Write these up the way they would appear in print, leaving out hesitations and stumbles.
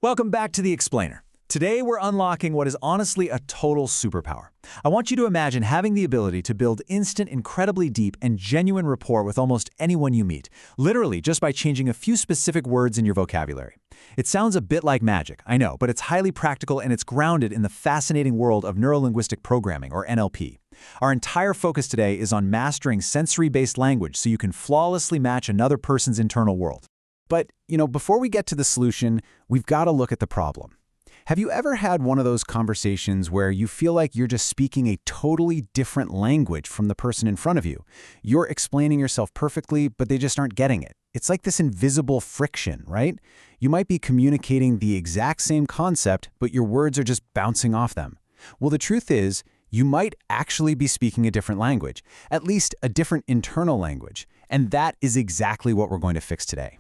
Welcome back to The Explainer. Today we're unlocking what is honestly a total superpower. I want you to imagine having the ability to build instant, incredibly deep, and genuine rapport with almost anyone you meet, literally just by changing a few specific words in your vocabulary. It sounds a bit like magic, I know, but it's highly practical and it's grounded in the fascinating world of Neuro-linguistic Programming, or NLP. Our entire focus today is on mastering sensory-based language so you can flawlessly match another person's internal world. But, before we get to the solution, we've got to look at the problem. Have you ever had one of those conversations where you feel like you're just speaking a totally different language from the person in front of you? You're explaining yourself perfectly, but they just aren't getting it. It's like this invisible friction, right? You might be communicating the exact same concept, but your words are just bouncing off them. Well, the truth is, you might actually be speaking a different language, at least a different internal language, and that is exactly what we're going to fix today.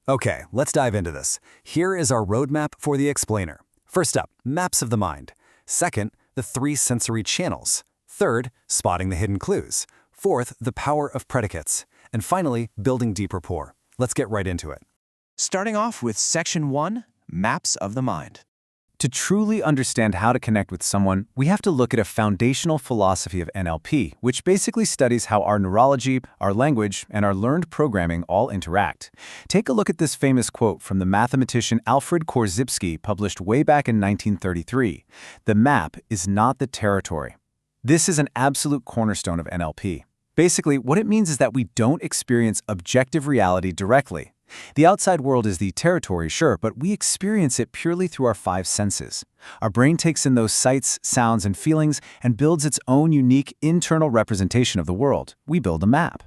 Okay, let's dive into this. Here is our roadmap for the explainer. First up, maps of the mind. Second, the 3 sensory channels. Third, spotting the hidden clues. Fourth, the power of predicates. And finally, building deep rapport. Let's get right into it. Starting off with Section 1, Maps of the Mind. To truly understand how to connect with someone, we have to look at a foundational philosophy of NLP, which basically studies how our neurology, our language, and our learned programming all interact. Take a look at this famous quote from the mathematician Alfred Korzybski, published way back in 1933. "The map is not the territory." This is an absolute cornerstone of NLP. Basically, what it means is that we don't experience objective reality directly. The outside world is the territory, sure, but we experience it purely through our 5 senses. Our brain takes in those sights, sounds, and feelings and builds its own unique internal representation of the world. We build a map.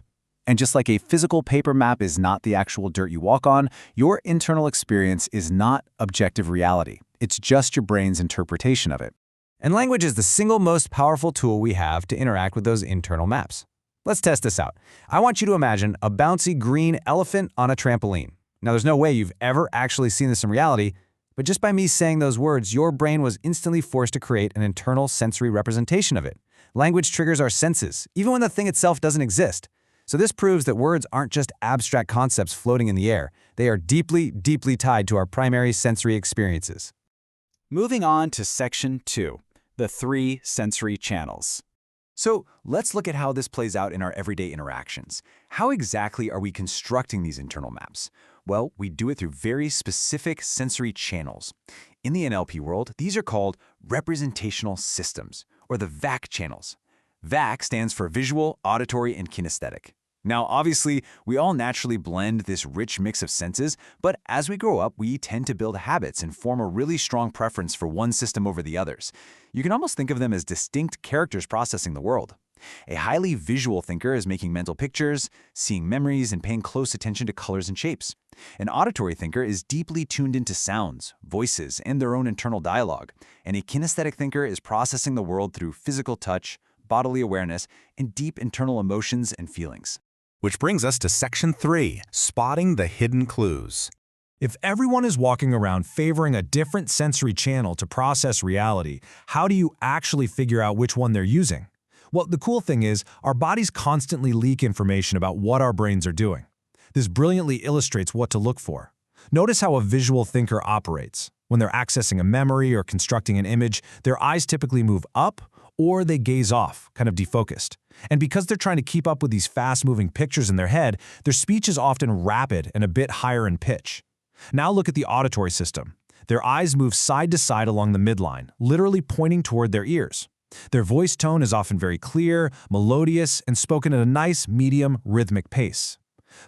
And just like a physical paper map is not the actual dirt you walk on, your internal experience is not objective reality. It's just your brain's interpretation of it. And language is the single most powerful tool we have to interact with those internal maps. Let's test this out. I want you to imagine a bouncy green elephant on a trampoline. Now, there's no way you've ever actually seen this in reality, but just by me saying those words, your brain was instantly forced to create an internal sensory representation of it. Language triggers our senses, even when the thing itself doesn't exist. So this proves that words aren't just abstract concepts floating in the air. They are deeply, deeply tied to our primary sensory experiences. Moving on to Section 2, the 3 sensory channels. So let's look at how this plays out in our everyday interactions. How exactly are we constructing these internal maps? Well, we do it through very specific sensory channels. In the NLP world, these are called representational systems, or the VAC channels. VAC stands for visual, auditory, and kinesthetic. Now, obviously, we all naturally blend this rich mix of senses, but as we grow up, we tend to build habits and form a really strong preference for one system over the others. You can almost think of them as distinct characters processing the world. A highly visual thinker is making mental pictures, seeing memories, and paying close attention to colors and shapes. An auditory thinker is deeply tuned into sounds, voices, and their own internal dialogue. And a kinesthetic thinker is processing the world through physical touch, bodily awareness, and deep internal emotions and feelings. Which brings us to Section 3, spotting the hidden clues. If everyone is walking around favoring a different sensory channel to process reality, how do you actually figure out which one they're using? Well, the cool thing is, our bodies constantly leak information about what our brains are doing. This brilliantly illustrates what to look for. Notice how a visual thinker operates. When they're accessing a memory or constructing an image, their eyes typically move up or they gaze off, kind of defocused. And because they're trying to keep up with these fast-moving pictures in their head, their speech is often rapid and a bit higher in pitch. Now look at the auditory system. Their eyes move side to side along the midline, literally pointing toward their ears. Their voice tone is often very clear, melodious, and spoken at a nice, medium, rhythmic pace.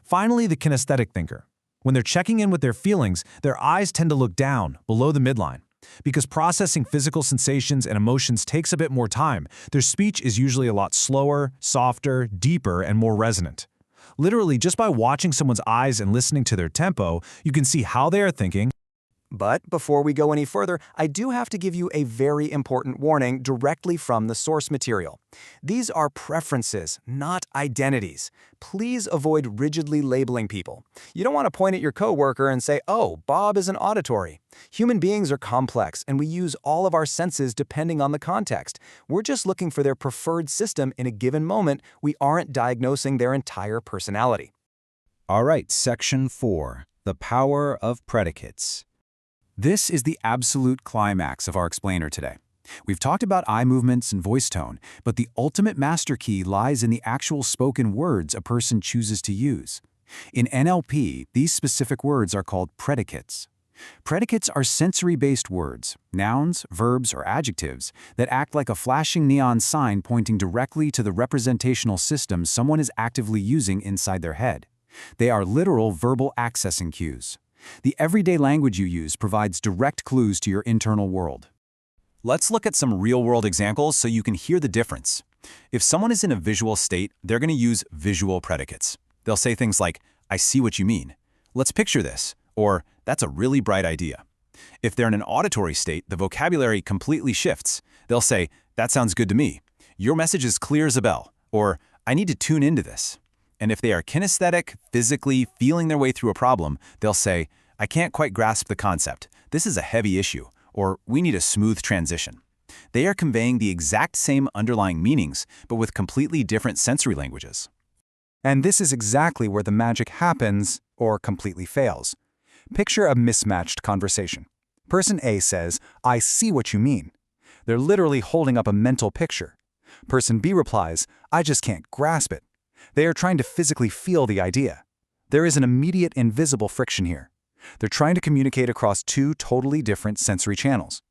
Finally, the kinesthetic thinker. When they're checking in with their feelings, their eyes tend to look down, below the midline. Because processing physical sensations and emotions takes a bit more time, their speech is usually a lot slower, softer, deeper, and more resonant. Literally, just by watching someone's eyes and listening to their tempo, you can see how they are thinking. But before we go any further, I do have to give you a very important warning directly from the source material. These are preferences, not identities. Please avoid rigidly labeling people. You don't want to point at your coworker and say, "Oh, Bob is an auditory." Human beings are complex, and we use all of our senses depending on the context. We're just looking for their preferred system in a given moment. We aren't diagnosing their entire personality. All right, Section 4, the power of predicates. This is the absolute climax of our explainer today. We've talked about eye movements and voice tone, but the ultimate master key lies in the actual spoken words a person chooses to use. In NLP, these specific words are called predicates. Predicates are sensory-based words, nouns, verbs, or adjectives that act like a flashing neon sign pointing directly to the representational system someone is actively using inside their head. They are literal verbal accessing cues. The everyday language you use provides direct clues to your internal world. Let's look at some real-world examples so you can hear the difference. If someone is in a visual state, they're going to use visual predicates. They'll say things like, "I see what you mean," "Let's picture this," or "That's a really bright idea." If they're in an auditory state, the vocabulary completely shifts. They'll say, "That sounds good to me," "Your message is clear as a bell," or "I need to tune into this." And if they are kinesthetic, physically feeling their way through a problem, they'll say, "I can't quite grasp the concept. This is a heavy issue," or "We need a smooth transition." They are conveying the exact same underlying meanings, but with completely different sensory languages. And this is exactly where the magic happens or completely fails. Picture a mismatched conversation. Person A says, "I see what you mean." They're literally holding up a mental picture. Person B replies, "I just can't grasp it." They are trying to physically feel the idea. There is an immediate invisible friction here. They're trying to communicate across two totally different sensory channels.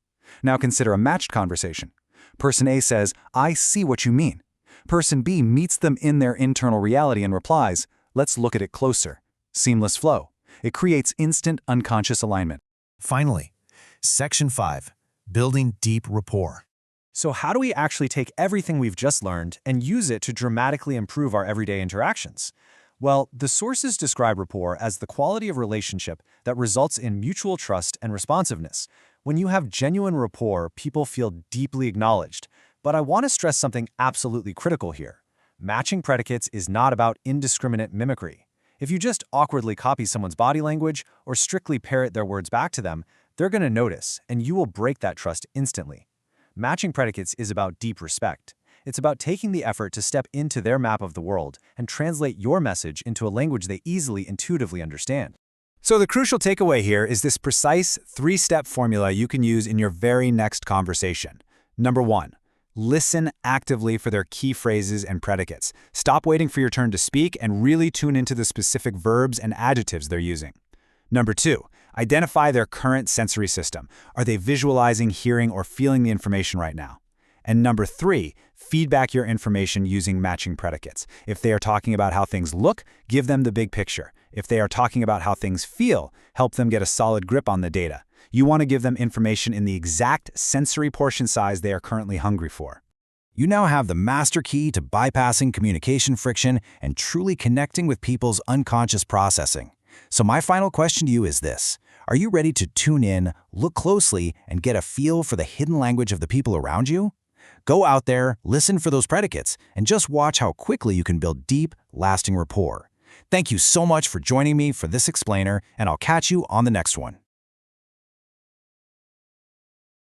Now consider a matched conversation. Person A says, "I see what you mean." Person B meets them in their internal reality and replies, "Let's look at it closer." Seamless flow. It creates instant unconscious alignment. Finally, Section 5, Building Deep Rapport. So how do we actually take everything we've just learned and use it to dramatically improve our everyday interactions? Well, the sources describe rapport as the quality of relationship that results in mutual trust and responsiveness. When you have genuine rapport, people feel deeply acknowledged. But I want to stress something absolutely critical here. Matching predicates is not about indiscriminate mimicry. If you just awkwardly copy someone's body language or strictly parrot their words back to them, they're going to notice, and you will break that trust instantly. Matching predicates is about deep respect. It's about taking the effort to step into their map of the world and translate your message into a language they easily, intuitively understand. So the crucial takeaway here is this precise three-step formula you can use in your very next conversation. Number 1. Listen actively for their key phrases and predicates. Stop waiting for your turn to speak and really tune into the specific verbs and adjectives they're using. Number 2, identify their current sensory system. Are they visualizing, hearing, or feeling the information right now? And number 3, feedback your information using matching predicates. If they are talking about how things look, give them the big picture. If they are talking about how things feel, help them get a solid grip on the data. You want to give them information in the exact sensory portion size they are currently hungry for. You now have the master key to bypassing communication friction and truly connecting with people's unconscious processing. So my final question to you is this. Are you ready to tune in, look closely, and get a feel for the hidden language of the people around you? Go out there, listen for those predicates, and just watch how quickly you can build deep, lasting rapport. Thank you so much for joining me for this explainer, and I'll catch you on the next one.